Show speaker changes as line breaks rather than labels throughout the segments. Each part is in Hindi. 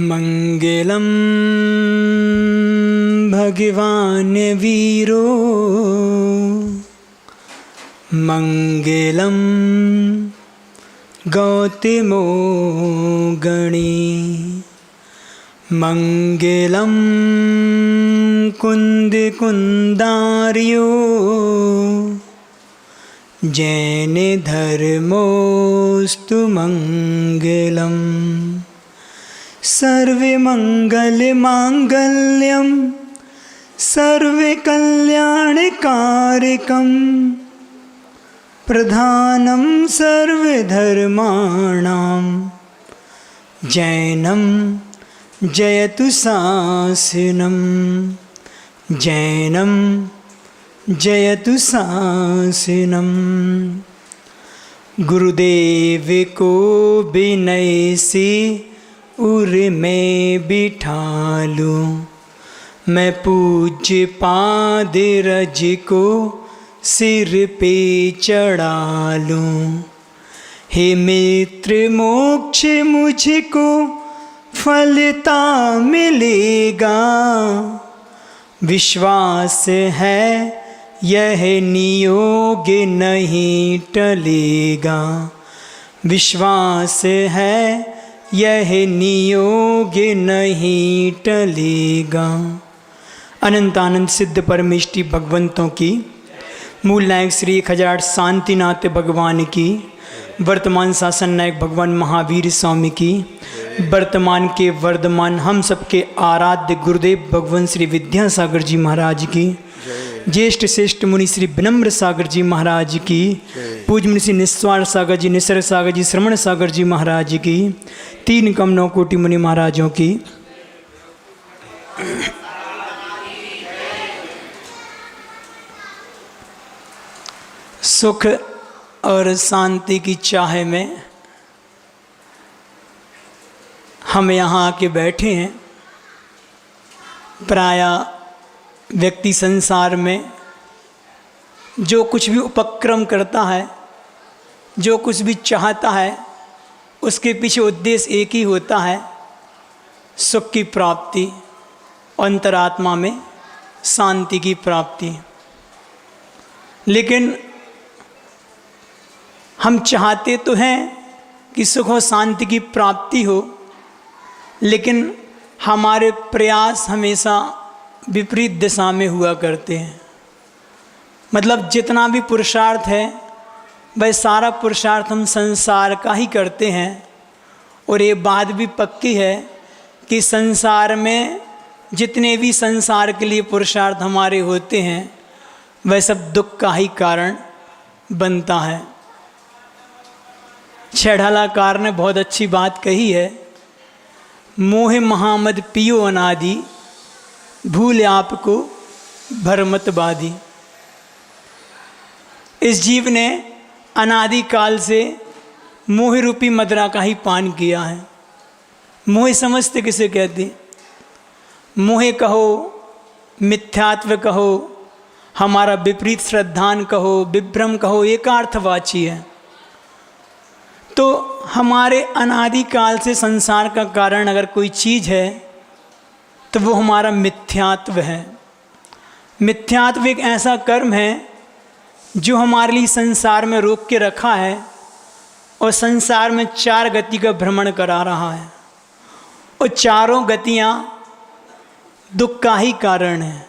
मंगलम भगवान वीरो मंगलम गौतमो गणी मंगलम कुंद कुंदार्यो जैन धर्मोस्तु मंगलम सर्वे मंगल मांगल्यम सर्वे कल्याणकारकम प्रधानम सर्वधर्माणां जैनम जयतु शासनम जैनम जयतु शासनम। गुरुदेव को विनय से उर में बिठा लूं, मैं पूज्य पाद रज को सिर पे चढ़ा लूं। हे मित्र मोक्ष मुझको फलता मिलेगा, विश्वास है यह नियोग नहीं टलेगा, विश्वास है यह नियोग नहीं टलेगा। अनंतानंद सिद्ध परमेष्टि भगवंतों की, मूल नायक श्री 1008 शांतिनाथ भगवान की, वर्तमान शासन नायक भगवान महावीर स्वामी की, वर्तमान के वर्धमान हम सबके आराध्य गुरुदेव भगवान श्री विद्यासागर जी महाराज की, ज्येष्ठ श्रेष्ठ मुनि श्री विनम्र सागर जी महाराज की, पूज्य मुनि श्री निस्वार सागर जी, निसर्ग सागर जी, श्रवण सागर जी महाराज की, 3 कम 9 कोटि मुनि महाराजों की। सुख और शांति की चाह में हम यहाँ आके बैठे हैं। प्रायः व्यक्ति संसार में जो कुछ भी उपक्रम करता है, जो कुछ भी चाहता है, उसके पीछे उद्देश्य एक ही होता है, सुख की प्राप्ति, अंतरात्मा में शांति की प्राप्ति। लेकिन हम चाहते तो हैं कि सुख और शांति की प्राप्ति हो, लेकिन हमारे प्रयास हमेशा विपरीत दिशा में हुआ करते हैं। मतलब जितना भी पुरुषार्थ है वह सारा पुरुषार्थ हम संसार का ही करते हैं। और ये बात भी पक्की है कि संसार में जितने भी संसार के लिए पुरुषार्थ हमारे होते हैं वह सब दुख का ही कारण बनता है। छेड़ालाकार ने बहुत अच्छी बात कही है, मोह महामद पियो अनादि, भूल आपको भरमत बाधी। इस जीव ने अनादि काल से मोह रूपी मदरा का ही पान किया है। मोह समझते किसे कहते? मोह कहो, मिथ्यात्व कहो, हमारा विपरीत श्रद्धान कहो, विभ्रम कहो, एकार्थवाची है। तो हमारे अनादि काल से संसार का कारण अगर कोई चीज़ है तो वो हमारा मिथ्यात्व है। मिथ्यात्व एक ऐसा कर्म है जो हमारे लिए संसार में रोक के रखा है और संसार में 4 गति का भ्रमण करा रहा है। और चारों गतियाँ दुख का ही कारण है।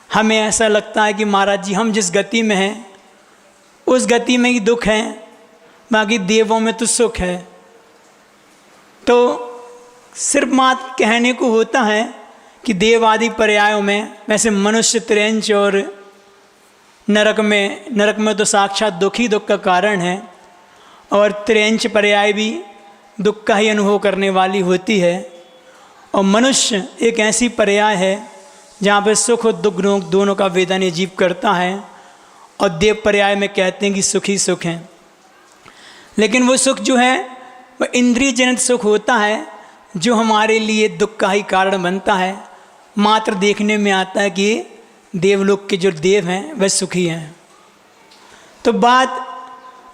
हमें ऐसा लगता है कि महाराज जी हम जिस गति में हैं उस गति में ही दुख है, बाकी देवों में तो सुख है। तो सिर्फ मात्र कहने को होता है कि देव आदि पर्यायों में, वैसे मनुष्य त्रेंच और नरक में तो साक्षात दुख ही दुख का कारण है, और त्रेंच पर्याय भी दुख का ही अनुभव करने वाली होती है। और मनुष्य एक ऐसी पर्याय है जहाँ पे सुख और दुख दोनों का वेदन जीव करता है, और देव पर्याय में कहते हैं कि सुख ही सुख है। लेकिन वो सुख जो है वह इंद्रिय जनित सुख होता है जो हमारे लिए दुख का ही कारण बनता है। मात्र देखने में आता है कि देवलोक के जो देव हैं वह सुखी हैं। तो बात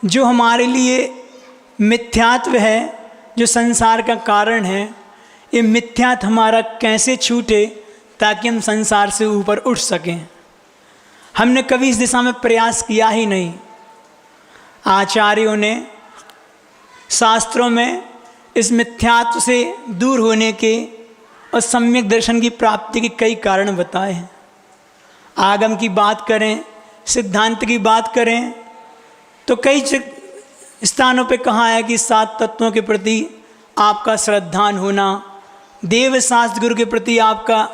जो हमारे लिए मिथ्यात्व है जो संसार का कारण है, ये मिथ्यात्व हमारा कैसे छूटे ताकि हम संसार से ऊपर उठ सकें। हमने कभी इस दिशा में प्रयास किया ही नहीं। आचार्यों ने शास्त्रों में इस मिथ्यात्व से दूर होने के और सम्यक दर्शन की प्राप्ति के कई कारण बताए हैं। आगम की बात करें, सिद्धांत की बात करें तो कई स्थानों पे कहा है कि 7 तत्वों के प्रति आपका श्रद्धान होना, देव शास्त्र गुरु के प्रति आपका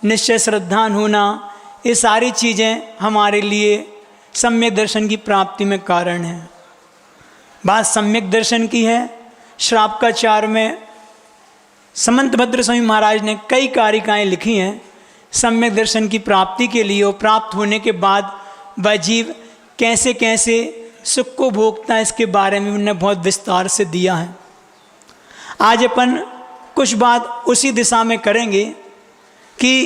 निश्चय श्रद्धान होना, ये सारी चीज़ें हमारे लिए सम्यक दर्शन की प्राप्ति में कारण है। बात सम्यक दर्शन की है। श्रावकाचार में समंतभद्र स्वामी महाराज ने कई कारिकाएँ लिखी हैं सम्यक दर्शन की प्राप्ति के लिए, और प्राप्त होने के बाद वह जीव कैसे कैसे सुख को भोगता है इसके बारे में उन्होंने बहुत विस्तार से दिया है। आज अपन कुछ बात उसी दिशा में करेंगे कि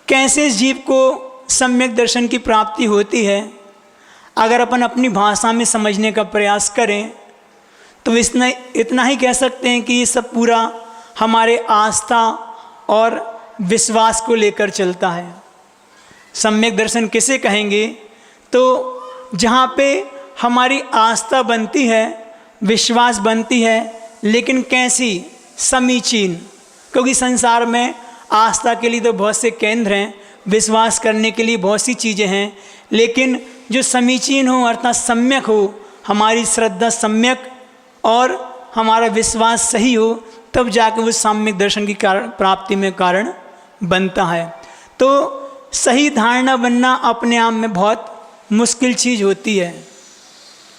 कैसे इस जीव को सम्यक दर्शन की प्राप्ति होती है। अगर अपन अपनी भाषा में समझने का प्रयास करें तो इतना ही कह सकते हैं कि ये सब पूरा हमारे आस्था और विश्वास को लेकर चलता है। सम्यक दर्शन किसे कहेंगे? तो जहाँ पे हमारी आस्था बनती है, विश्वास बनती है, लेकिन कैसी? समीचीन। क्योंकि संसार में आस्था के लिए तो बहुत से केंद्र हैं, विश्वास करने के लिए बहुत सी चीज़ें हैं, लेकिन जो समीचीन हो अर्थात सम्यक हो, हमारी श्रद्धा सम्यक और हमारा विश्वास सही हो, तब जाकर वो सम्यक दर्शन की प्राप्ति में कारण बनता है। तो सही धारणा बनना अपने आप में बहुत मुश्किल चीज़ होती है,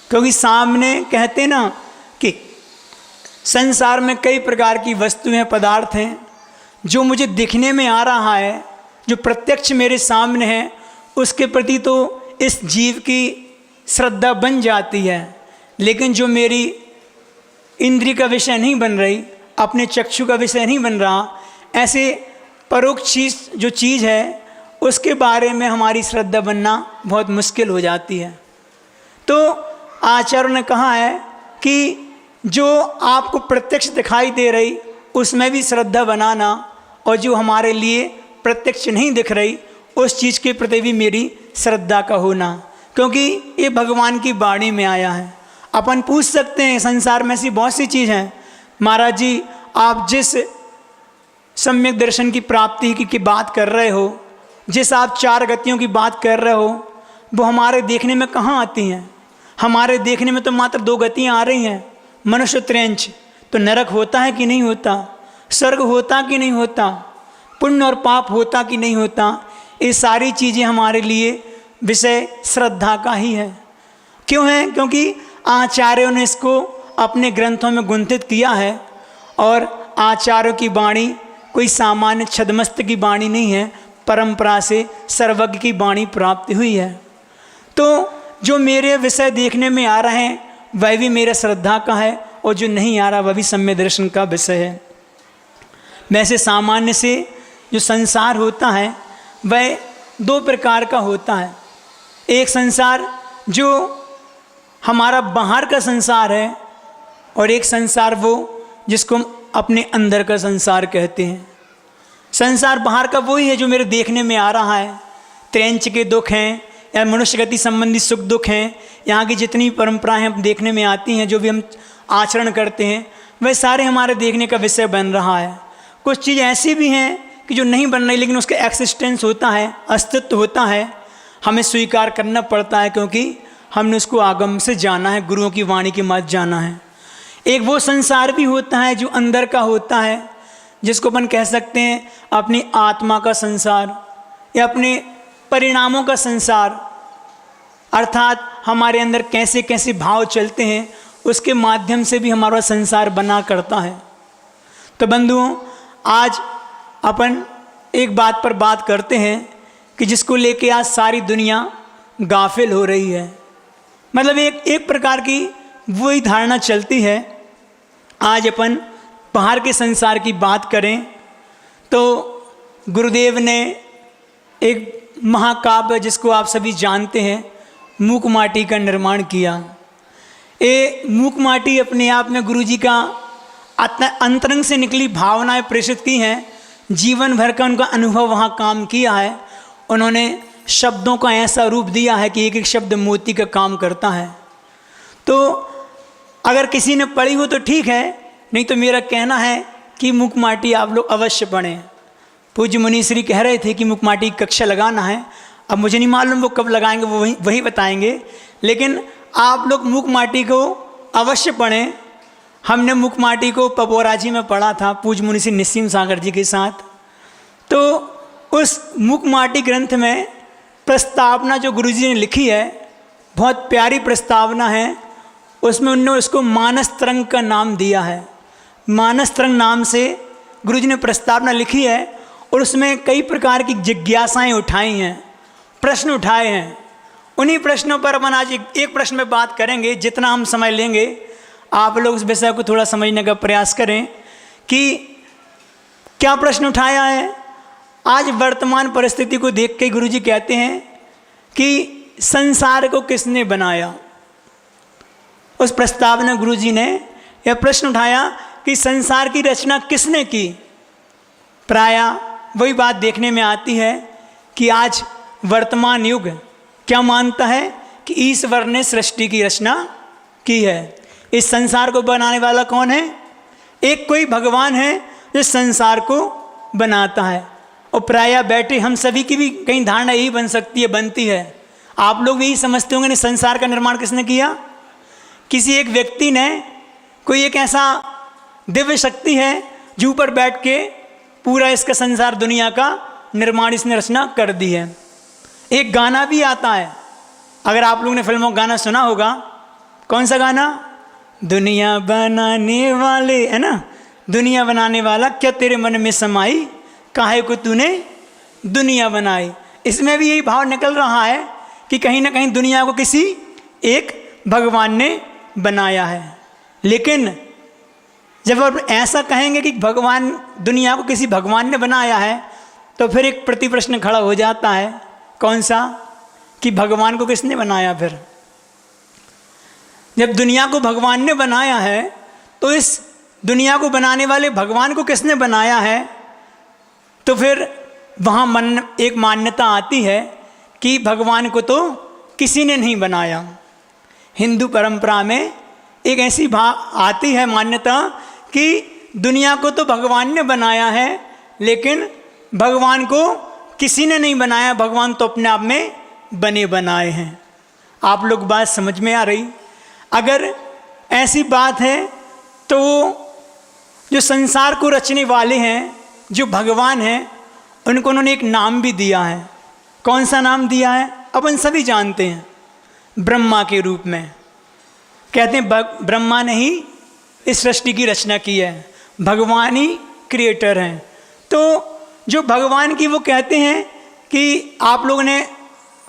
क्योंकि सामने कहते ना कि संसार में कई प्रकार की वस्तुएं, पदार्थ हैं, जो मुझे दिखने में आ रहा है, जो प्रत्यक्ष मेरे सामने है, उसके प्रति तो इस जीव की श्रद्धा बन जाती है, लेकिन जो मेरी इंद्रिय का विषय नहीं बन रही, अपने चक्षु का विषय नहीं बन रहा, ऐसे परोक्ष चीज़ जो चीज़ है उसके बारे में हमारी श्रद्धा बनना बहुत मुश्किल हो जाती है। तो आचार्य ने कहा है कि जो आपको प्रत्यक्ष दिखाई दे रही उसमें भी श्रद्धा बनाना, और जो हमारे लिए प्रत्यक्ष नहीं दिख रही उस चीज़ के प्रति भी मेरी श्रद्धा का होना, क्योंकि ये भगवान की वाणी में आया है। अपन पूछ सकते हैं संसार में ऐसी बहुत सी चीज़ हैं, महाराज जी आप जिस सम्यक दर्शन की प्राप्ति की बात कर रहे हो, जिस आप 4 गतियों की बात कर रहे हो, वो हमारे देखने में कहाँ आती हैं? हमारे देखने में तो मात्र 2 गतियाँ आ रही हैं, मनुष्य त्रयंच। तो नरक होता है कि नहीं होता? स्वर्ग होता कि नहीं होता? पुण्य और पाप होता कि नहीं होता? ये सारी चीज़ें हमारे लिए विषय श्रद्धा का ही है। क्यों है? क्योंकि आचार्यों ने इसको अपने ग्रंथों में गुंथित किया है, और आचार्यों की वाणी कोई सामान्य छद्मस्त की वाणी नहीं है, परंपरा से सर्वज्ञ की वाणी प्राप्त हुई है। तो जो मेरे विषय देखने में आ रहे हैं वह भी मेरा श्रद्धा का है, और जो नहीं आ रहा वह भी सम्यक दर्शन का विषय है। वैसे सामान्य से जो संसार होता है वह 2 प्रकार का होता है। एक संसार जो हमारा बाहर का संसार है, और एक संसार वो जिसको हम अपने अंदर का संसार कहते हैं। संसार बाहर का वही है जो मेरे देखने में आ रहा है, त्रैंच के दुख हैं या मनुष्य गति संबंधी सुख दुख हैं, यहाँ की जितनी परंपराएं हम देखने में आती हैं, जो भी हम आचरण करते हैं, वह सारे हमारे देखने का विषय बन रहा है। कुछ चीज़ ऐसी भी हैं कि जो नहीं बन रही, लेकिन उसका एक्सिस्टेंस होता है, अस्तित्व होता है, हमें स्वीकार करना पड़ता है, क्योंकि हमने उसको आगम से जाना है, गुरुओं की वाणी के मत जाना है। एक वो संसार भी होता है जो अंदर का होता है, जिसको अपन कह सकते हैं अपनी आत्मा का संसार या अपने परिणामों का संसार, अर्थात हमारे अंदर कैसे कैसे भाव चलते हैं उसके माध्यम से भी हमारा संसार बना करता है। तो बंधुओं, आज अपन एक बात पर बात करते हैं कि जिसको लेके आज सारी दुनिया गाफिल हो रही है। मतलब एक प्रकार की वही धारणा चलती है। आज अपन बाहर के संसार की बात करें तो गुरुदेव ने एक महाकाव्य जिसको आप सभी जानते हैं, मूक माटी का निर्माण किया। ये मूक माटी अपने आप में गुरुजी का अंतरंग से निकली भावनाएं प्रेषित की हैं, जीवन भर का उनका अनुभव वहाँ काम किया है। उन्होंने शब्दों का ऐसा रूप दिया है कि एक एक शब्द मोती का काम करता है। तो अगर किसी ने पढ़ी हो तो ठीक है, नहीं तो मेरा कहना है कि मूक माटी आप लोग अवश्य पढ़ें। पूज्य मुनीश्री कह रहे थे कि मूक माटी की कक्षा लगाना है, अब मुझे नहीं मालूम वो कब लगाएंगे, वो वही बताएंगे, लेकिन आप लोग मूक माटी को अवश्य पढ़ें। हमने मूक माटी को पपोरा जी में पढ़ा था पूज्य मुनीश्री निस्सीम सागर जी के साथ। तो उस मूक माटी ग्रंथ में प्रस्तावना जो गुरुजी ने लिखी है, बहुत प्यारी प्रस्तावना है। उसमें उन्होंने उसको मानस तरंग का नाम दिया है। मानस तरंग नाम से गुरुजी ने प्रस्तावना लिखी है और उसमें कई प्रकार की जिज्ञासाएं उठाई हैं, प्रश्न उठाए हैं। उन्हीं प्रश्नों पर अपन आज एक प्रश्न में बात करेंगे। जितना हम समय लेंगे आप लोग उस विषय को थोड़ा समझने का प्रयास करें कि क्या प्रश्न उठाया है। आज वर्तमान परिस्थिति को देख के गुरुजी कहते हैं कि संसार को किसने बनाया। उस प्रस्तावना गुरुजी ने यह प्रश्न उठाया कि संसार की रचना किसने की। प्रायः वही बात देखने में आती है कि आज वर्तमान युग क्या मानता है कि ईश्वर ने सृष्टि की रचना की है। इस संसार को बनाने वाला कौन है? एक कोई भगवान है जो संसार को बनाता है। और प्रायः बैठे हम सभी की भी कहीं धारणा यही बन सकती है, बनती है। आप लोग भी यही समझते होंगे, संसार का निर्माण किसने किया? किसी एक व्यक्ति ने, कोई एक ऐसा दिव्य शक्ति है जो ऊपर बैठ के पूरा इसका संसार दुनिया का निर्माण इसने रचना कर दी है। एक गाना भी आता है, अगर आप लोगों ने फिल्मों का गाना सुना होगा। कौन सा गाना? दुनिया बनाने वाले, है ना, दुनिया बनाने वाला क्या तेरे मन में समाई, काहे को तूने दुनिया बनाई। इसमें भी यही भाव निकल रहा है कि कहीं ना कहीं दुनिया को किसी एक भगवान ने बनाया है। लेकिन जब आप ऐसा कहेंगे कि भगवान, दुनिया को किसी भगवान ने बनाया है, तो फिर एक प्रति प्रश्न खड़ा हो जाता है। कौन सा? कि भगवान को किसने बनाया? फिर जब दुनिया को भगवान ने बनाया है तो इस दुनिया को बनाने वाले भगवान को किसने बनाया है? तो फिर वहाँ एक मान्यता आती है कि भगवान को तो किसी ने नहीं बनाया। हिंदू परंपरा में एक ऐसी आती है मान्यता कि दुनिया को तो भगवान ने बनाया है, लेकिन भगवान को किसी ने नहीं बनाया, भगवान तो अपने आप में बने बनाए हैं। आप लोग बात समझ में आ रही? अगर ऐसी बात है तो जो संसार को रचने वाले हैं, जो भगवान हैं, उनको उन्होंने एक नाम भी दिया है। कौन सा नाम दिया है? अपन सभी जानते हैं, ब्रह्मा के रूप में। कहते हैं ब्रह्मा ने ही इस सृष्टि की रचना की है, भगवान ही क्रिएटर हैं। तो जो भगवान की, वो कहते हैं कि आप लोगों ने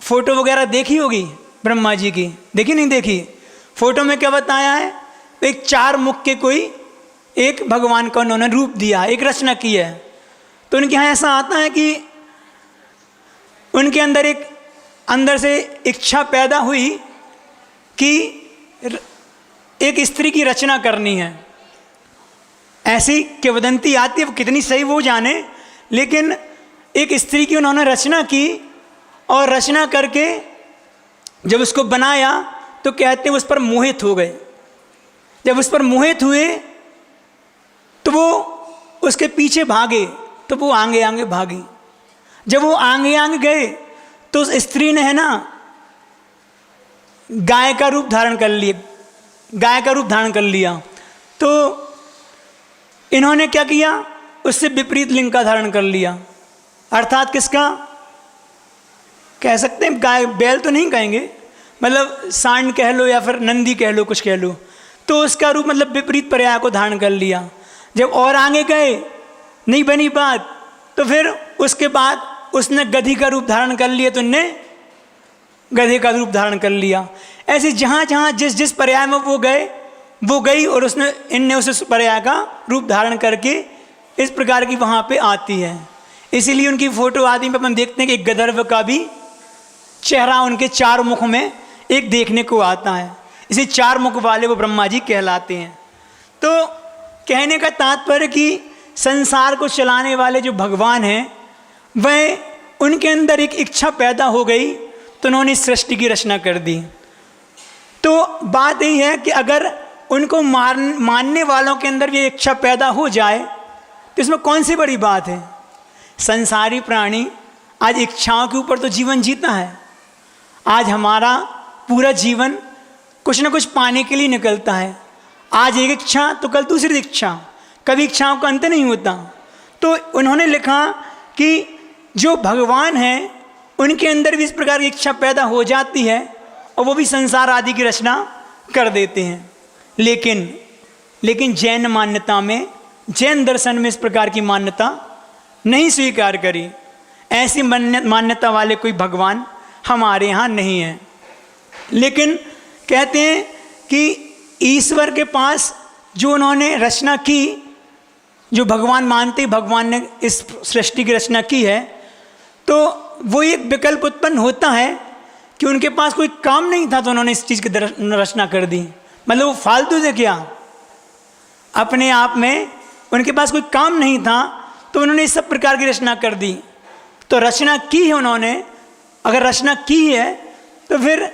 फोटो वगैरह देखी होगी ब्रह्मा जी की, देखी नहीं देखी? फोटो में क्या बताया है? एक चार मुख के कोई एक भगवान का उन्होंने रूप दिया, एक रचना की है। तो उनके यहाँ ऐसा आता है कि उनके अंदर से इच्छा पैदा हुई कि एक स्त्री की रचना करनी है। ऐसी किंवदंती आती है, कितनी सही वो जाने, लेकिन एक स्त्री की उन्होंने रचना की और रचना करके जब उसको बनाया तो कहते हैं उस पर मोहित हो गए। जब उस पर मोहित हुए तो वो उसके पीछे भागे, तो वो आगे आगे भागी। जब वो आगे आगे गए तो उस स्त्री ने, है ना, गाय का रूप धारण कर लिया, गाय का रूप धारण कर लिया। तो इन्होंने क्या किया? उससे विपरीत लिंग का धारण कर लिया। अर्थात किसका? कह सकते हैं गाय, बैल तो नहीं कहेंगे, मतलब सांड कह लो या फिर नंदी कह लो, कुछ कह लो। तो उसका रूप मतलब विपरीत पर्याय को धारण कर लिया। जब और आगे गए, नहीं बनी बात, तो फिर उसके बाद उसने गधी का रूप धारण कर लिया, तो इनने गधे का रूप धारण कर लिया। ऐसे जहाँ जहाँ जिस जिस पर्याय में वो गए, वो गई, और इनने उस पर्याय का रूप धारण करके इस प्रकार की वहाँ पे आती है। इसीलिए उनकी फोटो आदि में अपन देखते हैं कि एक गंधर्व का भी चेहरा उनके चार मुख में एक देखने को आता है। इसे 4 मुख वाले वो ब्रह्मा जी कहलाते हैं। तो कहने का तात्पर्य कि संसार को चलाने वाले जो भगवान हैं वह, उनके अंदर एक इच्छा पैदा हो गई तो उन्होंने सृष्टि की रचना कर दी। तो बात यही है कि अगर उनको मानने वालों के अंदर ये इच्छा पैदा हो जाए तो इसमें कौन सी बड़ी बात है। संसारी प्राणी आज इच्छाओं के ऊपर तो जीवन जीता है। आज हमारा पूरा जीवन कुछ ना कुछ पाने के लिए निकलता है। आज एक इच्छा तो कल दूसरी इच्छा, कभी इच्छाओं का अंत नहीं होता। तो उन्होंने लिखा कि जो भगवान हैं उनके अंदर भी इस प्रकार की इच्छा पैदा हो जाती है और वो भी संसार आदि की रचना कर देते हैं। लेकिन जैन मान्यता में, जैन दर्शन में इस प्रकार की मान्यता नहीं स्वीकार करी। ऐसी मान्यता वाले कोई भगवान हमारे यहाँ नहीं है। लेकिन कहते हैं कि ईश्वर के पास जो उन्होंने रचना की, जो भगवान मानते भगवान ने इस सृष्टि की रचना की है, तो वो एक विकल्प उत्पन्न होता है कि उनके पास कोई काम नहीं था तो उन्होंने इस चीज़ की रचना कर दी। मतलब वो फालतू से क्या, अपने आप में उनके पास कोई काम नहीं था तो उन्होंने इस सब प्रकार की रचना कर दी। तो रचना की है उन्होंने, अगर रचना की है तो फिर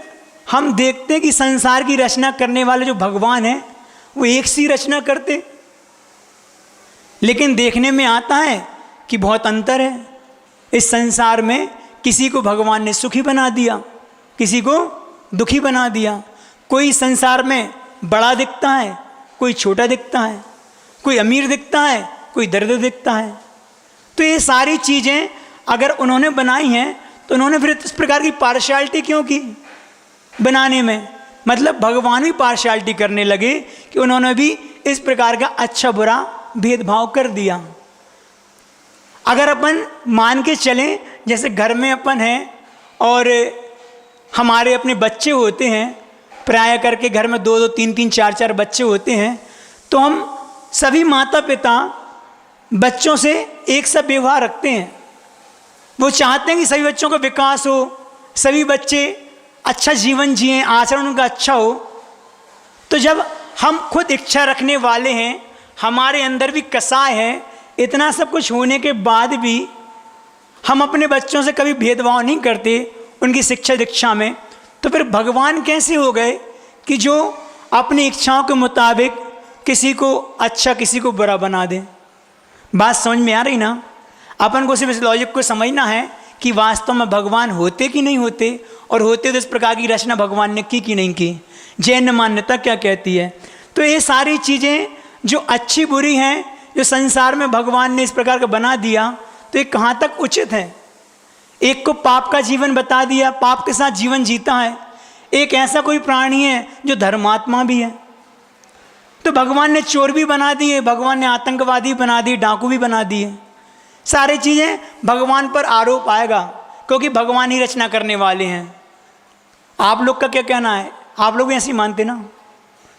हम देखते हैं कि संसार की रचना करने वाले जो भगवान हैं वो एक सी रचना करते, लेकिन देखने में आता है कि बहुत अंतर है। इस संसार में किसी को भगवान ने सुखी बना दिया, किसी को दुखी बना दिया। कोई संसार में बड़ा दिखता है, कोई छोटा दिखता है, कोई अमीर दिखता है, कोई दरिद्र दिखता है। तो ये सारी चीज़ें अगर उन्होंने बनाई हैं तो उन्होंने फिर इस प्रकार की पार्शियलिटी क्यों की बनाने में। मतलब भगवान भी पार्शियलिटी करने लगे कि उन्होंने भी इस प्रकार का अच्छा बुरा भेदभाव कर दिया। अगर अपन मान के चलें, जैसे घर में अपन हैं और हमारे अपने बच्चे होते हैं, प्राय करके घर में 2-2, 3-3, 4-4 बच्चे होते हैं, तो हम सभी माता पिता बच्चों से एक सा व्यवहार रखते हैं। वो चाहते हैं कि सभी बच्चों का विकास हो, सभी बच्चे अच्छा जीवन जिएं, आचरण उनका अच्छा हो। तो जब हम खुद इच्छा रखने वाले हैं, हमारे अंदर भी कसाय है, इतना सब कुछ होने के बाद भी हम अपने बच्चों से कभी भेदभाव नहीं करते उनकी शिक्षा दीक्षा में, तो फिर भगवान कैसे हो गए कि जो अपनी इच्छाओं के मुताबिक किसी को अच्छा किसी को बुरा बना दें। बात समझ में आ रही ना। अपन को सिर्फ इस लॉजिक को समझना है कि वास्तव में भगवान होते कि नहीं होते, और होते तो इस प्रकार की रचना भगवान ने की कि नहीं की। जैन मान्यता क्या कहती है। तो ये सारी चीज़ें जो अच्छी बुरी हैं, जो संसार में भगवान ने इस प्रकार का बना दिया, तो ये कहाँ तक उचित है। एक को पाप का जीवन बता दिया, पाप के साथ जीवन जीता है। एक ऐसा कोई प्राणी है जो धर्मात्मा भी है। तो भगवान ने चोर भी बना दिए, भगवान ने आतंकवादी बना दिए, डाकू भी बना दिए। सारी चीज़ें भगवान पर आरोप आएगा क्योंकि भगवान ही रचना करने वाले हैं। आप लोग का क्या कहना है? आप लोग ऐसे ही मानते ना?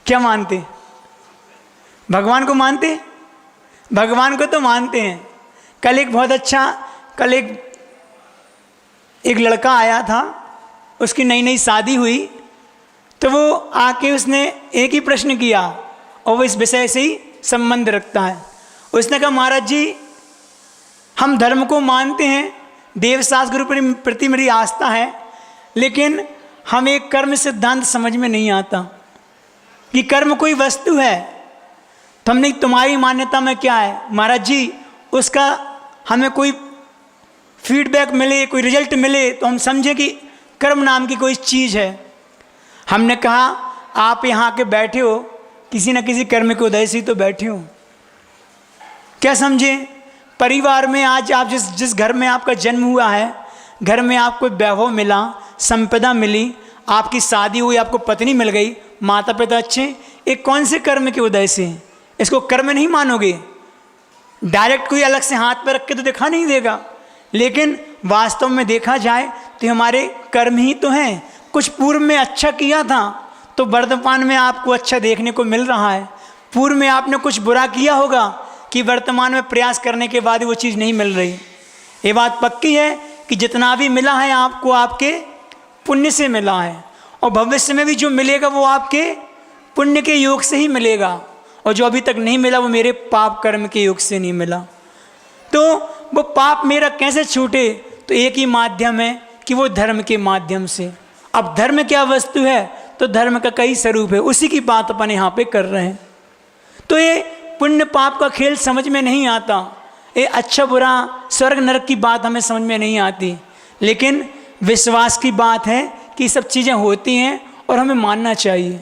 क्या मानते? भगवान को मानते? भगवान को तो मानते हैं। कल एक लड़का आया था, उसकी नई नई शादी हुई, तो वो आके उसने एक ही प्रश्न किया और वो इस विषय से ही संबंध रखता है। उसने कहा, महाराज जी हम धर्म को मानते हैं, देवशास्त्र के प्रति मेरी आस्था है, लेकिन हमें एक कर्म सिद्धांत समझ में नहीं आता कि कर्म कोई वस्तु है। तो हमने तुम्हारी मान्यता में क्या है महाराज जी, उसका हमें कोई फीडबैक मिले, कोई रिजल्ट मिले तो हम समझें कि कर्म नाम की कोई चीज़ है। हमने कहा आप यहाँ के बैठे हो, किसी न किसी कर्म के उदय से तो बैठे हो। क्या समझे? परिवार में आज आप जिस घर में आपका जन्म हुआ है, घर में आपको वैभव मिला, संपदा मिली, आपकी शादी हुई, आपको पत्नी मिल गई, माता पिता अच्छे, एक कौन से कर्म के उदय से? इसको कर्म नहीं मानोगे। डायरेक्ट कोई अलग से हाथ पर रख के तो दिखा नहीं देगा, लेकिन वास्तव में देखा जाए तो हमारे कर्म ही तो हैं। कुछ पूर्व में अच्छा किया था तो वर्तमान में आपको अच्छा देखने को मिल रहा है। पूर्व में आपने कुछ बुरा किया होगा कि वर्तमान में प्रयास करने के बाद वो चीज़ नहीं मिल रही। ये बात पक्की है कि जितना भी मिला है आपको आपके पुण्य से मिला है, और भविष्य में भी जो मिलेगा वो आपके पुण्य के योग से ही मिलेगा, और जो अभी तक नहीं मिला वो मेरे पाप कर्म के योग से नहीं मिला। तो वो पाप मेरा कैसे छूटे? तो एक ही माध्यम है कि वो धर्म के माध्यम से। अब धर्म क्या वस्तु है? तो धर्म का कई स्वरूप है, उसी की बात अपन यहाँ पे कर रहे हैं। तो ये पुण्य पाप का खेल समझ में नहीं आता, ये अच्छा बुरा स्वर्ग नरक की बात हमें समझ में नहीं आती, लेकिन विश्वास की बात है कि सब चीज़ें होती हैं और हमें मानना चाहिए।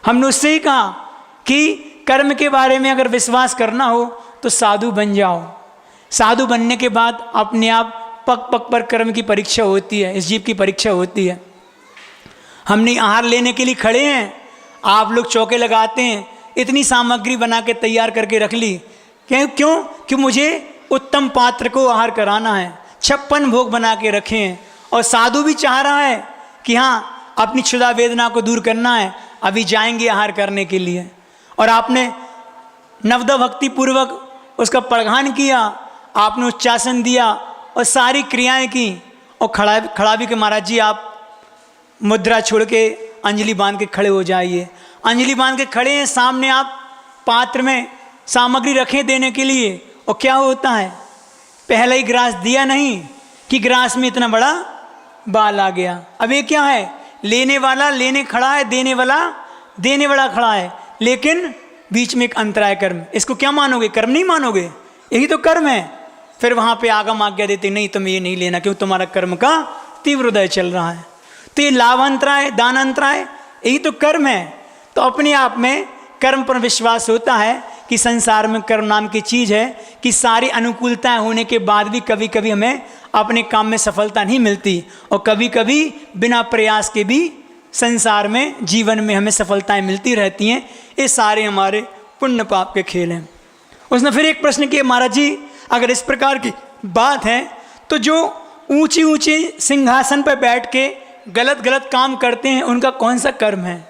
हमने उससे ही कहा कि कर्म के बारे में अगर विश्वास करना हो तो साधु बन जाओ। साधु बनने के बाद अपने आप पग पग पर कर्म की परीक्षा होती है, इस जीव की परीक्षा होती है। हमने आहार लेने के लिए खड़े हैं, आप लोग चौके लगाते हैं, इतनी सामग्री बना के तैयार करके रख ली, क्यों कि मुझे उत्तम पात्र को आहार कराना है, 56 भोग बना के रखे हैं। और साधु भी चाह रहा है कि हाँ अपनी क्षुधा वेदना को दूर करना है, अभी जाएंगे आहार करने के लिए। और आपने नवदा भक्ति पूर्वक उसका प्रगान किया, आपने उच्चासन दिया और सारी क्रियाएं की, और खड़ा भी कि महाराज जी आप मुद्रा छोड़ के अंजलि बांध के खड़े हो जाइए। अंजलि बांध के खड़े हैं, सामने आप पात्र में सामग्री रखें देने के लिए, और क्या होता है? पहला ही ग्रास दिया नहीं कि ग्रास में इतना बड़ा बाल आ गया। अब ये क्या है? लेने वाला लेने खड़ा है, देने वाला देने वाला खड़ा है, लेकिन बीच में एक अंतराय कर्म। इसको क्या मानोगे? कर्म नहीं मानोगे? यही तो कर्म है। फिर वहाँ पे आगम आज्ञा देते नहीं तुम्हें ये नहीं लेना, क्यों? तुम्हारा कर्म का तीव्र उदय चल रहा है। तो ये लाभांतराय दानांतराय यही तो कर्म है। तो अपने आप में कर्म पर विश्वास होता है कि संसार में कर्म नाम की चीज़ है कि सारी अनुकूलताएं होने के बाद भी कभी कभी हमें अपने काम में सफलता नहीं मिलती, और कभी कभी बिना प्रयास के भी संसार में जीवन में हमें सफलताएं मिलती रहती हैं। ये सारे हमारे पुण्य पाप के खेल हैं। उसने फिर एक प्रश्न किया, महाराज जी अगर इस प्रकार की बात है तो जो ऊंची ऊंची सिंहासन पर बैठ के गलत गलत काम करते हैं उनका कौन सा कर्म है?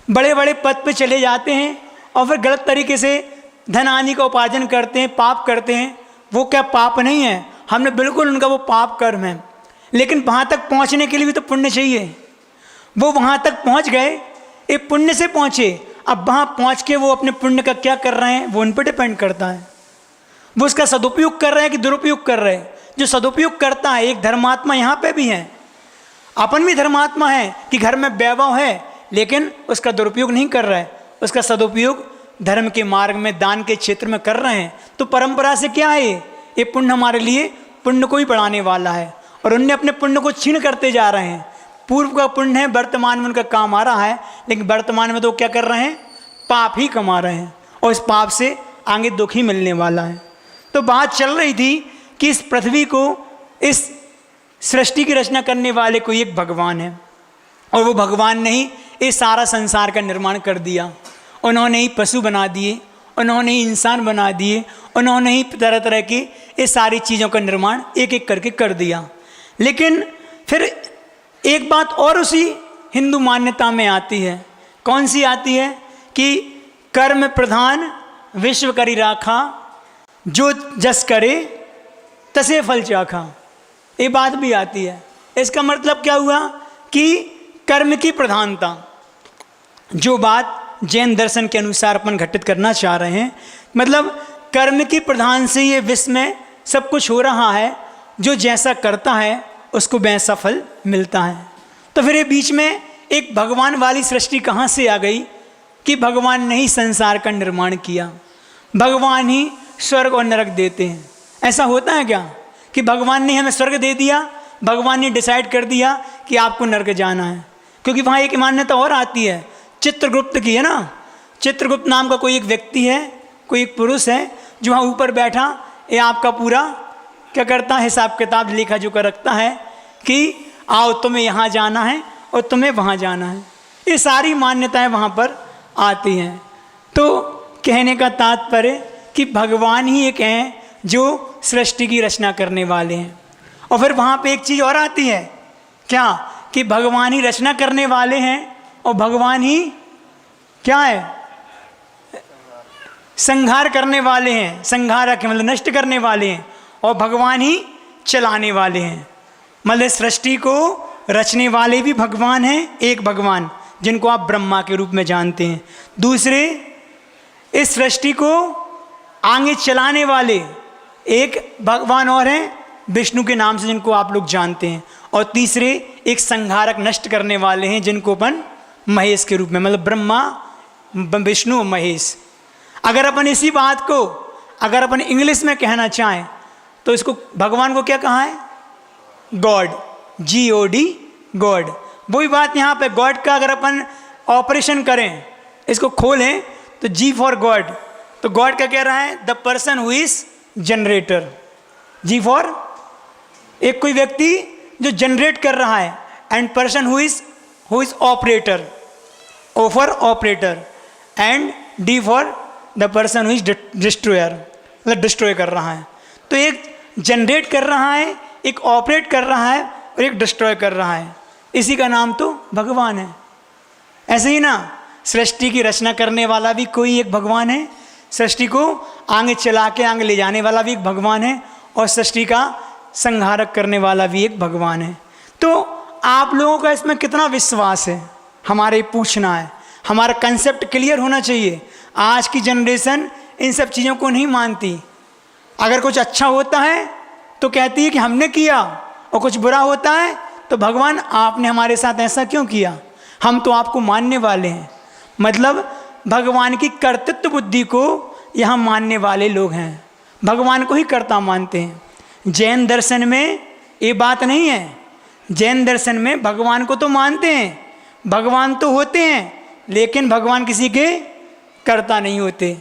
बड़े बड़े पद पे चले जाते हैं और फिर गलत तरीके से धन हानि का उपार्जन करते हैं, पाप करते हैं, वो क्या पाप नहीं है? हमने बिल्कुल उनका वो पाप कर्म है, लेकिन वहाँ तक पहुँचने के लिए भी तो पुण्य चाहिए। वो वहाँ तक पहुँच गए, ये पुण्य से पहुँचे। अब वहाँ पहुँच के वो अपने पुण्य का क्या कर रहे हैं वो उन पर डिपेंड करता है। वो उसका सदुपयोग कर रहे हैं कि दुरुपयोग कर रहे हैं। जो सदुपयोग करता है, एक धर्मात्मा यहाँ पे भी है, अपन भी धर्मात्मा है कि घर में वैभव है, लेकिन उसका दुरुपयोग नहीं कर रहा है, उसका सदुपयोग धर्म के मार्ग में दान के क्षेत्र में कर रहे हैं। तो परंपरा से क्या है? ये पुण्य हमारे लिए पुण्य को ही बढ़ाने वाला है, और उनने अपने पुण्य को छीन करते जा रहे हैं। पूर्व का पुण्य है, वर्तमान में उनका काम आ रहा है, लेकिन वर्तमान में तो क्या कर रहे हैं? पाप ही कमा रहे हैं, और इस पाप से आगे दुख ही मिलने वाला है। तो बात चल रही थी कि इस पृथ्वी को, इस सृष्टि की रचना करने वाले कोई एक भगवान है, और वो भगवान ने ही इस सारा संसार का निर्माण कर दिया। उन्होंने ही पशु बना दिए, उन्होंने ही इंसान बना दिए, उन्होंने ही तरह तरह की ये सारी चीज़ों का निर्माण एक एक करके कर दिया। लेकिन फिर एक बात और उसी हिंदू मान्यता में आती है। कौन सी आती है? कि कर्म प्रधान विश्व करी राखा, जो जस करे तसे फल चाखा। ये बात भी आती है। इसका मतलब क्या हुआ कि कर्म की प्रधानता, जो बात जैन दर्शन के अनुसार अपन घटित करना चाह रहे हैं, मतलब कर्म की प्रधान से ये विश्व में सब कुछ हो रहा है। जो जैसा करता है उसको वैसा फल मिलता है। तो फिर ये बीच में एक भगवान वाली सृष्टि कहाँ से आ गई कि भगवान ने ही संसार का निर्माण किया, भगवान ही स्वर्ग और नरक देते हैं। ऐसा होता है क्या कि भगवान ने हमें स्वर्ग दे दिया, भगवान ने डिसाइड कर दिया कि आपको नरक जाना है? क्योंकि वहाँ एक मान्यता और आती है, चित्रगुप्त की है ना। चित्रगुप्त नाम का कोई एक व्यक्ति है, कोई एक पुरुष है, जो वहाँ ऊपर बैठा ये आपका पूरा क्या करता है, हिसाब किताब लेखा जोखा रखता है कि आओ तुम्हें यहाँ जाना है और तुम्हें वहाँ जाना है। ये सारी मान्यताएं वहाँ पर आती हैं। तो कहने का तात्पर्य कि भगवान ही एक हैं जो सृष्टि की रचना करने वाले हैं। और फिर वहाँ पे एक चीज़ और आती है, क्या? कि भगवान ही रचना करने वाले हैं और भगवान ही क्या है? संहार करने वाले हैं। संहार के मतलब नष्ट करने वाले हैं, और भगवान ही चलाने वाले हैं। मतलब सृष्टि को रचने वाले भी भगवान हैं, एक भगवान जिनको आप ब्रह्मा के रूप में जानते हैं। दूसरे, इस सृष्टि को आगे चलाने वाले एक भगवान और हैं विष्णु के नाम से, जिनको आप लोग जानते हैं। और तीसरे, एक संहारक नष्ट करने वाले हैं जिनको अपन महेश के रूप में, मतलब ब्रह्मा, विष्णु, महेश। अगर अपन इसी बात को अगर अपन इंग्लिश में कहना चाहें तो इसको भगवान को क्या कहा है? God, GOD, God. वही बात यहाँ पे गॉड का अगर अपन ऑपरेशन करें, इसको खोलें तो G फॉर गॉड, तो गॉड का कह रहा है the person who is generator. G for एक कोई व्यक्ति जो जनरेट कर रहा है, and person who is operator, O for operator, and D for the person who is destroyer, मतलब डिस्ट्रॉय कर रहा है। तो एक जनरेट कर रहा है, एक ऑपरेट कर रहा है और एक डिस्ट्रॉय कर रहा है, इसी का नाम तो भगवान है। ऐसे ही ना, सृष्टि की रचना करने वाला भी कोई एक भगवान है, सृष्टि को आगे चला के आगे ले जाने वाला भी एक भगवान है, और सृष्टि का संहारक करने वाला भी एक भगवान है। तो आप लोगों का इसमें कितना विश्वास है, हमारे पूछना है। हमारा कंसेप्ट क्लियर होना चाहिए। आज की जनरेशन इन सब चीज़ों को नहीं मानती। अगर कुछ अच्छा होता है तो कहती है कि हमने किया, और कुछ बुरा होता है तो भगवान आपने हमारे साथ ऐसा क्यों किया, हम तो आपको मानने वाले हैं। मतलब भगवान की कर्तृत्व बुद्धि को यहाँ मानने वाले लोग हैं, भगवान को ही कर्ता मानते हैं। जैन दर्शन में ये बात नहीं है। जैन दर्शन में भगवान को तो मानते हैं, भगवान तो होते हैं, लेकिन भगवान किसी के कर्ता नहीं होते।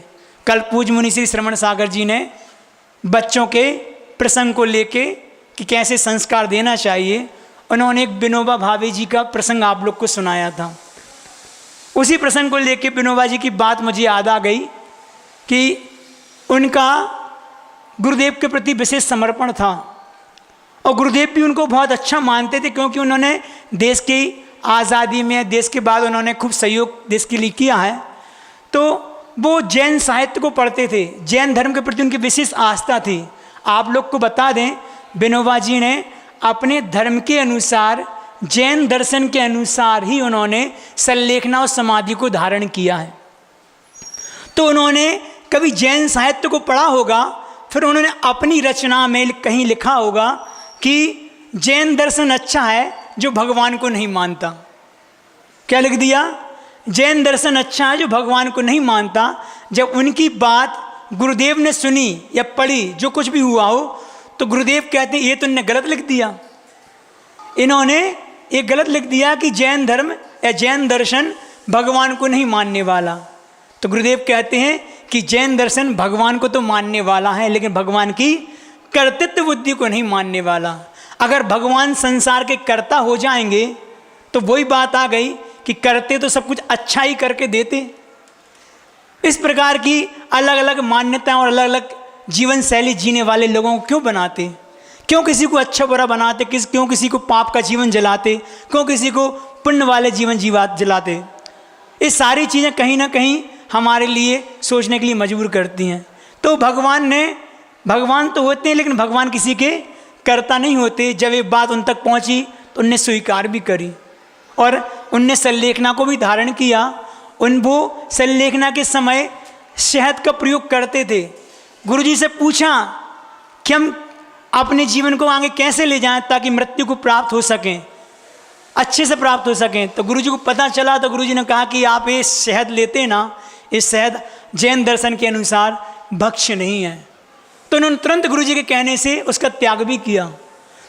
कल पूज्य मुनि श्री श्रवण सागर जी ने बच्चों के प्रसंग को लेके कि कैसे संस्कार देना चाहिए, उन्होंने एक विनोबा भावे जी का प्रसंग आप लोग को सुनाया था। उसी प्रसंग को लेके विनोबा जी की बात मुझे याद आ गई कि उनका गुरुदेव के प्रति विशेष समर्पण था, और गुरुदेव भी उनको बहुत अच्छा मानते थे, क्योंकि उन्होंने देश की आज़ादी में, देश के बाद उन्होंने खूब सहयोग देश के लिए किया है। तो वो जैन साहित्य को पढ़ते थे, जैन धर्म के प्रति उनकी विशेष आस्था थी। आप लोग को बता दें, विनोबा जी ने अपने धर्म के अनुसार, जैन दर्शन के अनुसार ही उन्होंने संलेखना और समाधि को धारण किया है। तो उन्होंने कभी जैन साहित्य को पढ़ा होगा, फिर उन्होंने अपनी रचना में कहीं लिखा होगा कि जैन दर्शन अच्छा है जो भगवान को नहीं मानता। क्या लिख दिया? जैन दर्शन अच्छा है जो भगवान को नहीं मानता। जब उनकी बात गुरुदेव ने सुनी या पढ़ी, जो कुछ भी हुआ हो, तो गुरुदेव कहते हैं ये तुमने गलत लिख दिया। इन्होंने ये गलत लिख दिया कि जैन धर्म या जैन दर्शन भगवान को नहीं मानने वाला। तो गुरुदेव कहते हैं कि जैन दर्शन भगवान को तो मानने वाला है, लेकिन भगवान की कर्तृत्व बुद्धि को नहीं मानने वाला। अगर भगवान संसार के कर्ता हो जाएंगे तो वही बात आ गई कि करते तो सब कुछ अच्छा ही करके देते। इस प्रकार की अलग अलग मान्यताएं और अलग अलग जीवन शैली जीने वाले लोगों को क्यों बनाते? क्यों किसी को अच्छा बुरा बनाते? क्यों किसी को पाप का जीवन जलाते? क्यों किसी को पुण्य वाले जीवन जलाते? ये सारी चीज़ें कहीं ना कहीं हमारे लिए सोचने के लिए मजबूर करती हैं। तो भगवान तो होते हैं, लेकिन भगवान किसी के कर्ता नहीं होते। जब ये बात उन तक पहुंची तो उनने स्वीकार भी करी और उनने संलेखना को भी धारण किया। वो संलेखना के समय शहद का प्रयोग करते थे। गुरुजी से पूछा कि हम अपने जीवन को आगे कैसे ले जाएं ताकि मृत्यु को प्राप्त हो सकें, अच्छे से प्राप्त हो सकें। तो गुरुजी को पता चला, तो गुरुजी ने कहा कि आप ये शहद लेते ना, ये शहद जैन दर्शन के अनुसार भक्ष्य नहीं है। तो उन्होंने तुरंत गुरुजी के कहने से उसका त्याग भी किया।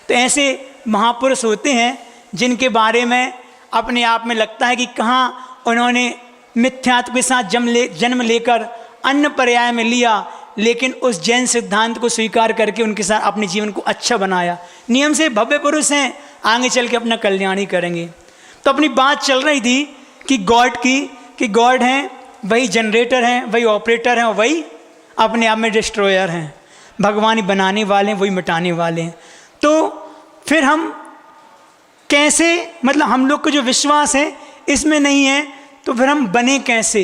तो ऐसे महापुरुष होते हैं जिनके बारे में अपने आप में लगता है कि कहाँ उन्होंने मिथ्यात्व के साथ जन्म लेकर अन्य पर्याय में लिया, लेकिन उस जैन सिद्धांत को स्वीकार करके उनके साथ अपने जीवन को अच्छा बनाया। नियम से भव्य पुरुष हैं, आगे चल के अपना कल्याण ही करेंगे। तो अपनी बात चल रही थी कि गॉड की, कि गॉड हैं वही जनरेटर हैं, वही ऑपरेटर हैं और वही अपने आप में डिस्ट्रॉयर हैं। भगवान ही बनाने वाले हैं, वही मिटाने वाले हैं। तो फिर हम कैसे, मतलब हम लोग का जो विश्वास है इसमें नहीं है, तो फिर हम बने कैसे?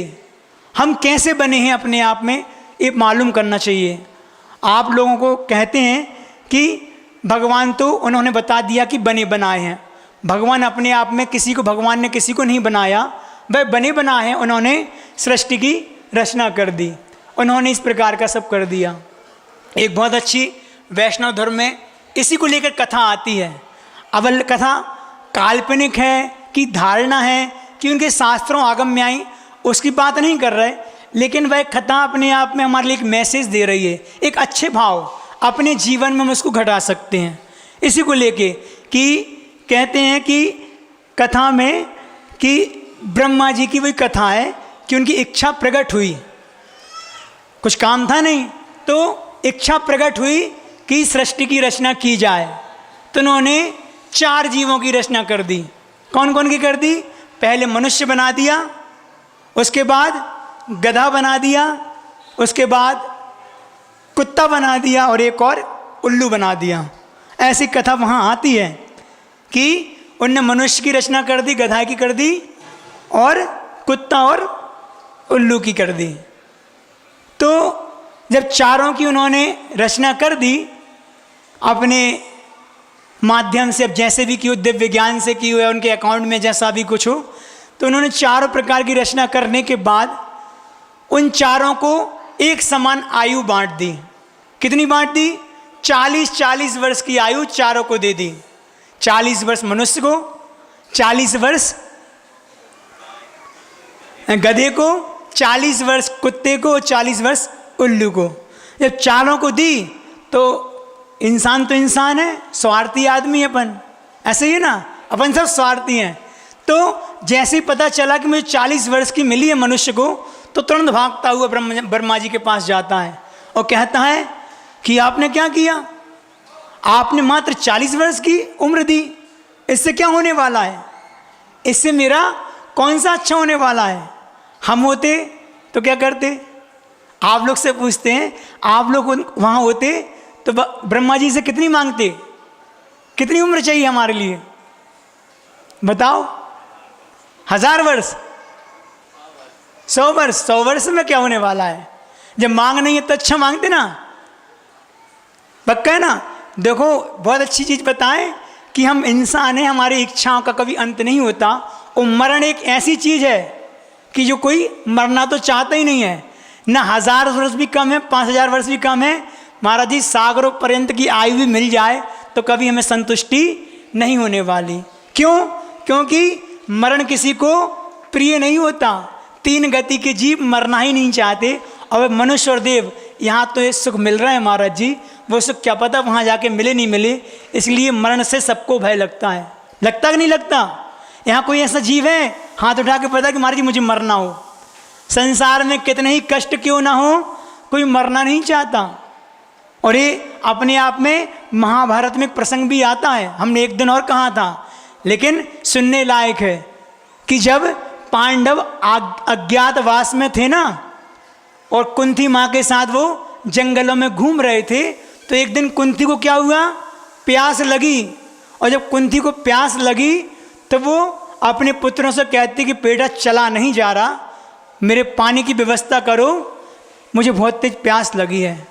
हम कैसे बने हैं अपने आप में, ये मालूम करना चाहिए। आप लोगों को कहते हैं कि भगवान तो उन्होंने बता दिया कि बने बनाए हैं, भगवान अपने आप में भगवान ने किसी को नहीं बनाया, वह बने बना है, उन्होंने सृष्टि की रचना कर दी, उन्होंने इस प्रकार का सब कर दिया। एक बहुत अच्छी वैष्णव धर्म में इसी को लेकर कथा आती है। अब कथा काल्पनिक है कि धारणा है कि उनके शास्त्रों आगम में आई, उसकी बात नहीं कर रहे, लेकिन वह कथा अपने आप में हमारे लिए एक मैसेज दे रही है, एक अच्छे भाव अपने जीवन में हम उसको घटा सकते हैं। इसी को लेके कि कहते हैं कि कथा में कि ब्रह्मा जी की वही कथा है कि उनकी इच्छा प्रकट हुई, कुछ काम था नहीं तो इच्छा प्रकट हुई कि सृष्टि की रचना की जाए, तो उन्होंने 4 जीवों की रचना कर दी। कौन कौन की कर दी? पहले मनुष्य बना दिया, उसके बाद गधा बना दिया, उसके बाद कुत्ता बना दिया और एक और उल्लू बना दिया। ऐसी कथा वहाँ आती है कि उनने मनुष्य की रचना कर दी, गधा की कर दी और कुत्ता और उल्लू की कर दी। तो जब चारों की उन्होंने रचना कर दी अपने माध्यम से, अब जैसे भी की हो, दिव्य ज्ञान से की हो या उनके अकाउंट में जैसा भी कुछ हो, तो उन्होंने 4 प्रकार की रचना करने के बाद उन चारों को एक समान आयु बांट दी। कितनी बांट दी? 40-40 वर्ष की आयु चारों को दे दी। 40 वर्ष मनुष्य को, 40 वर्ष गधे को, 40 वर्ष कुत्ते को, 40 वर्ष उल्लू को। जब चारों को दी तो इंसान है, स्वार्थी आदमी अपन, ऐसे ही ना, अपन सब स्वार्थी हैं। तो जैसे ही पता चला कि मुझे 40 वर्ष की मिली है मनुष्य को, तो तुरंत भागता हुआ ब्रह्मा जी के पास जाता है और कहता है कि आपने क्या किया? आपने मात्र 40 वर्ष की उम्र दी, इससे क्या होने वाला है? इससे मेरा कौन सा अच्छा होने वाला है? हम होते तो क्या करते? आप लोग से पूछते हैं, आप लोग वहाँ होते तो ब्रह्मा जी से कितनी मांगते? कितनी उम्र चाहिए हमारे लिए? बताओ। 1000 वर्ष, 100 वर्ष? 100 वर्ष में क्या होने वाला है? जब मांग नहीं है तो अच्छा मांगते ना, पक्का है ना। देखो बहुत अच्छी चीज़ बताएं कि हम इंसान हैं, हमारी इच्छाओं का कभी अंत नहीं होता, और मरण एक ऐसी चीज़ है कि जो कोई मरना तो चाहता ही नहीं है। ना 1000 वर्ष भी कम है, 5000 वर्ष भी कम है। महाराज जी, सागरों पर्यंत की आयु भी मिल जाए तो कभी हमें संतुष्टि नहीं होने वाली। क्यों? क्योंकि मरण किसी को प्रिय नहीं होता। 3 गति के जीव मरना ही नहीं चाहते, और मनुष्य और देव यहाँ तो ये सुख मिल रहा है महाराज जी, वो सुख क्या पता वहाँ जाके मिले नहीं मिले। इसलिए मरण से सबको भय लगता है। लगता कि नहीं लगता? यहाँ कोई ऐसा जीव है हाथ उठा के पता कि महाराज जी मुझे मरना हो? संसार में कितने ही कष्ट क्यों ना हो, कोई मरना नहीं चाहता। और ये अपने आप में महाभारत में एक प्रसंग भी आता है, हमने एक दिन और कहा था, लेकिन सुनने लायक है कि जब पांडव अज्ञातवास में थे ना, और कुंती माँ के साथ वो जंगलों में घूम रहे थे, तो एक दिन कुंती को क्या हुआ? प्यास लगी। और जब कुंती को प्यास लगी तो वो अपने पुत्रों से कहती कि बेटा चला नहीं जा रहा, मेरे पानी की व्यवस्था करो, मुझे बहुत तेज प्यास लगी है।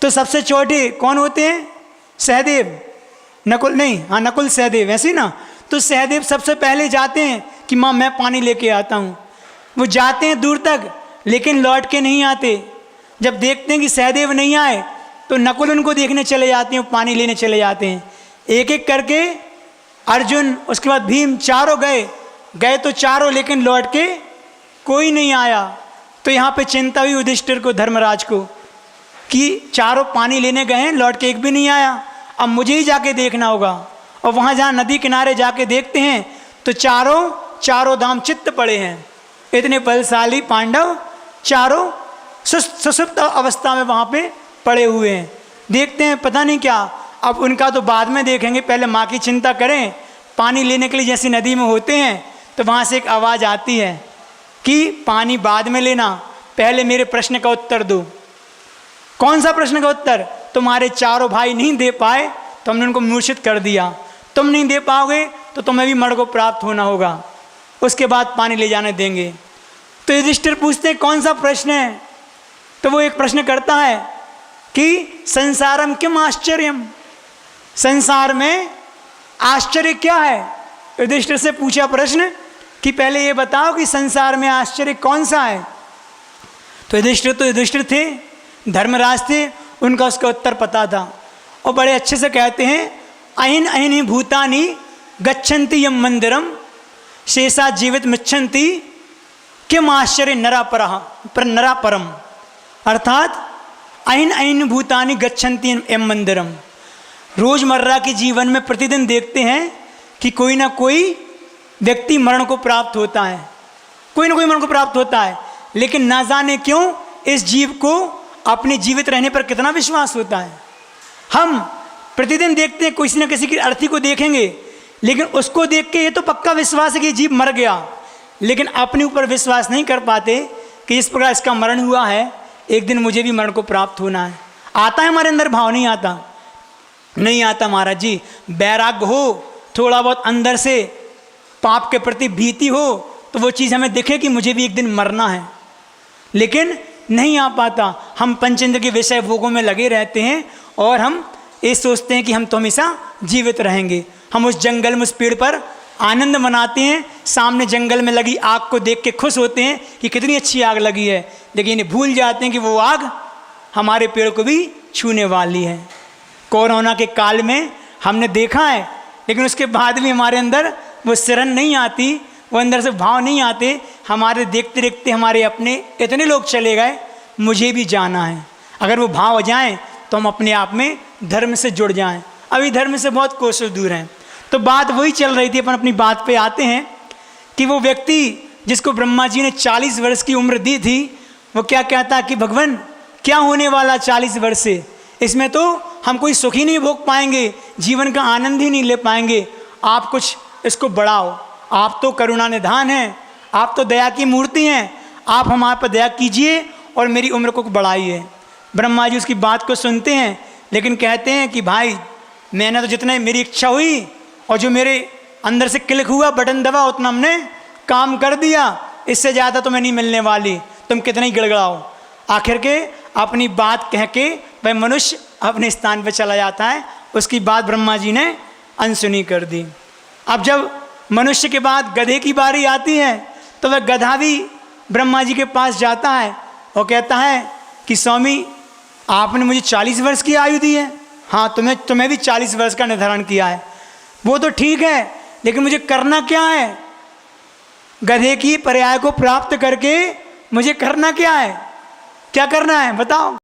तो सबसे छोटे कौन होते हैं? सहदेव, नकुल नहीं, हाँ नकुल सहदेव, ऐसे ना। तो सहदेव सबसे पहले जाते हैं कि माँ मैं पानी लेके आता हूँ। वो जाते हैं दूर तक, लेकिन लौट के नहीं आते। जब देखते हैं कि सहदेव नहीं आए तो नकुल उनको देखने चले जाते हैं, पानी लेने चले जाते हैं। एक एक करके अर्जुन, उसके बाद भीम, चारों गए तो चारों, लेकिन लौट के कोई नहीं आया। तो यहाँ पे चिंता हुई युधिष्ठिर को, धर्मराज को, कि चारों पानी लेने गए हैं, लौट के एक भी नहीं आया, अब मुझे ही जाके देखना होगा। और वहाँ जहाँ नदी किनारे जाके देखते हैं तो चारों धाम चित्त पड़े हैं। इतने बलशाली पांडव चारों सुसुप्त अवस्था में वहाँ पे पड़े हुए हैं। देखते हैं पता नहीं क्या, अब उनका तो बाद में देखेंगे, पहले माँ की चिंता करें। पानी लेने के लिए जैसी नदी में होते हैं तो वहाँ से एक आवाज़ आती है कि पानी बाद में लेना, पहले मेरे प्रश्न का उत्तर दो। कौन सा प्रश्न का उत्तर? तुम्हारे चारों भाई नहीं दे पाए तो हमने उनको मूर्छित कर दिया, तुम नहीं दे पाओगे तो तुम्हें भी मरण को प्राप्त होना होगा, उसके बाद पानी ले जाने देंगे। तो युधिष्ठिर पूछते हैं कौन सा प्रश्न है? तो वो एक प्रश्न करता है कि संसारम किम आश्चर्यम, संसार में आश्चर्य क्या है? युधिष्ठिर से पूछा प्रश्न कि पहले ये बताओ कि संसार में आश्चर्य कौन सा है। तो युधिष्ठिर थे, धर्मराज थे, उनका उसका उत्तर पता था और बड़े अच्छे से कहते हैं, अहिन अहिन भूतानि गच्छन्ति यम मंदिरम शेषा जीवित मिच्छन्ति किम आश्चर्य नरा परम। अर्थात अहिन अहिन भूतानि गच्छन्ति यम मंदिरम, रोजमर्रा के जीवन में प्रतिदिन देखते हैं कि कोई ना कोई व्यक्ति मरण को प्राप्त होता है, कोई ना कोई मरण को प्राप्त होता है, लेकिन ना जाने क्यों इस जीव को अपने जीवित रहने पर कितना विश्वास होता है। हम प्रतिदिन देखते हैं किसी न किसी की अर्थी को देखेंगे, लेकिन उसको देख के ये तो पक्का विश्वास है कि जीव मर गया, लेकिन अपने ऊपर विश्वास नहीं कर पाते कि इस प्रकार इसका मरण हुआ है, एक दिन मुझे भी मरण को प्राप्त होना है। आता है हमारे अंदर भाव? नहीं आता महाराज जी। वैराग्य हो, थोड़ा बहुत अंदर से पाप के प्रति भीति हो, तो वो चीज़ हमें दिखे कि मुझे भी एक दिन मरना है, लेकिन नहीं आ पाता। हम पंचेंद्र के विषय भोगों में लगे रहते हैं और हम ये सोचते हैं कि हम तो हमेशा जीवित रहेंगे। हम उस जंगल में, उस पेड़ पर आनंद मनाते हैं, सामने जंगल में लगी आग को देख के खुश होते हैं कि कितनी अच्छी आग लगी है, लेकिन भूल जाते हैं कि वो आग हमारे पेड़ को भी छूने वाली है। कोरोना के काल में हमने देखा है, लेकिन उसके बाद भी हमारे अंदर वो सिरन नहीं आती, वो अंदर से भाव नहीं आते। हमारे देखते देखते हमारे अपने इतने लोग चले गए, मुझे भी जाना है। अगर वो भाव आ जाएँ तो हम अपने आप में धर्म से जुड़ जाएं। अभी धर्म से बहुत कोसों दूर हैं। तो बात वही चल रही थी, अपन अपनी बात पे आते हैं कि वो व्यक्ति जिसको ब्रह्मा जी ने 40 वर्ष की उम्र दी थी, वो क्या कहता कि भगवान क्या होने वाला 40 वर्ष से, इसमें तो हम कोई सुख ही नहीं भोग पाएंगे, जीवन का आनंद ही नहीं ले पाएंगे। आप कुछ इसको बढ़ाओ, आप तो करुणा निधान हैं, आप तो दया की मूर्ति हैं, आप हमारे पर दया कीजिए और मेरी उम्र को बढ़ाइए। ब्रह्मा जी उसकी बात को सुनते हैं, लेकिन कहते हैं कि भाई मैंने तो जितने मेरी इच्छा हुई और जो मेरे अंदर से क्लिक हुआ, बटन दबा, उतना हमने काम कर दिया, इससे ज़्यादा तो मैं नहीं मिलने वाली, तुम कितना ही गिड़गड़ाओ। आखिर के अपनी बात कह के वह मनुष्य अपने स्थान पर चला जाता है। उसकी बात ब्रह्मा जी ने अनसुनी कर दी। अब जब मनुष्य के बाद गधे की बारी आती है, तो वह गधा भी ब्रह्मा जी के पास जाता है और कहता है कि स्वामी आपने मुझे 40 वर्ष की आयु दी है, हाँ तुम्हें भी 40 वर्ष का निर्धारण किया है, वो तो ठीक है, लेकिन मुझे करना क्या है? गधे की पर्याय को प्राप्त करके मुझे करना क्या है? क्या करना है बताओ।